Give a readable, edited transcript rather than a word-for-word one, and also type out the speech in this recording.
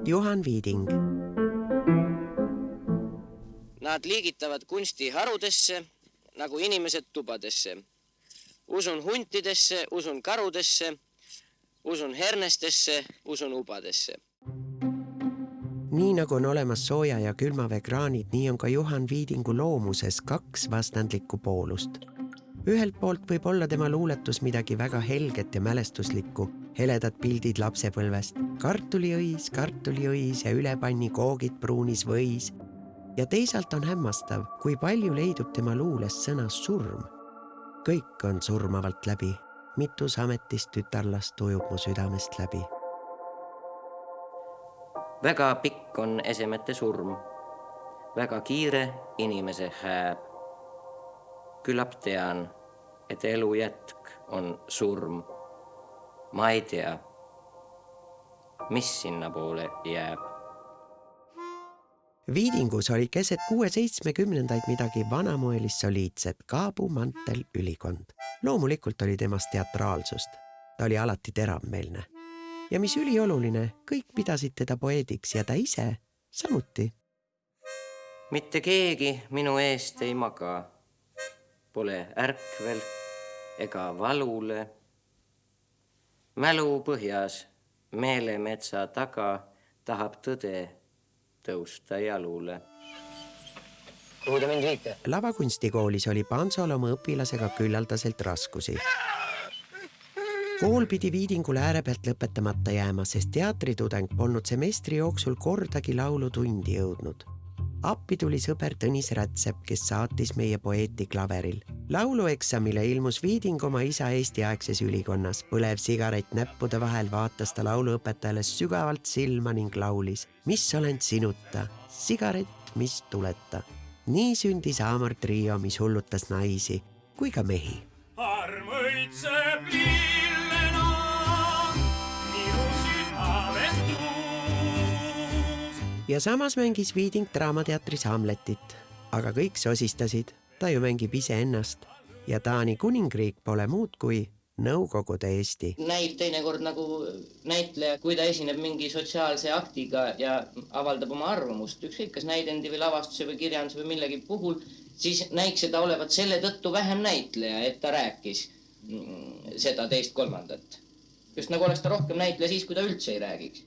Juhan Viiding. Nad liigitavad kunsti harudesse, nagu inimesed tubadesse. Usun huntidesse, usun karudesse, usun hernestesse, usun ubadesse. Nii nagu on olemas sooja ja külmaveekraanid, nii on ka Juhan Viidingu loomuses kaks vastandlikku poolust. Ühelt poolt võib olla tema luuletus midagi väga helget ja mälestuslikku, heledad pildid lapsepõlvest, kartuliõis ja ülepanni koogid pruunis võis. Ja teisalt on hämmastav, kui palju leidub tema luules sõna surm. Kõik on surmavalt läbi, mitus ametist tütarlast ujub mu südamest läbi. Väga pikk on esemete surm, väga kiire inimese hääb. Küllap tean, et elu jätk on surm. Ma ei tea, mis sinna poole jääb. Viidingus oli keset 670 midagi vanamoelist soliidset, kaabu, mantel, ülikond. Loomulikult oli temast teatraalsust. Ta oli alati teravmeelne. Ja mis ülioluline, kõik pidasid teda poeediks ja ta ise samuti. Mitte keegi minu eest ei maga. Pole ärkvel ega valule. Mälu põhjas, meelemetsa taga tahab tõde tõusta jalule. Kuhu te mind viite? Lavakunstikoolis oli Pansol oma õpilasega küllaldaselt raskusi. Kool pidi Viidingule ääre pealt lõpetamata jääma, sest teatritudeng polnud semestri jooksul kordagi laulutundi jõudnud. Appi tuli sõber Tõnis Rätsep, kes saatis meie poeeti klaveril. Laulueksamile ilmus Viiding oma isa eestiaegses ülikonnas. Põlev sigaret näppude vahel vaatas ta lauluõpetajale sügavalt silma ning laulis. Mis olen sinuta, sigaret, mis tuleta. Nii sündis Aamor trio, mis hullutas naisi kui ka mehi. Arm õitseb lillena minu südamest tuus. Ja samas mängis Viiding Draamateatris Hamletit, aga kõik sosistasid, ta ju mängib ise ennast ja Taani kuningriik pole muud kui Nõukogude Eesti. Näib teinekord nagu näitleja, kui ta esineb mingi sotsiaalse aktiga ja avaldab oma arvamust, ükskõik kas näidendi või lavastuse või kirjanduse või millegi puhul, siis näiks seda olevat selle tõttu vähem näitleja, et ta rääkis seda teist kolmandat. Just nagu oleks ta rohkem näitleja siis, kui ta üldse ei räägiks.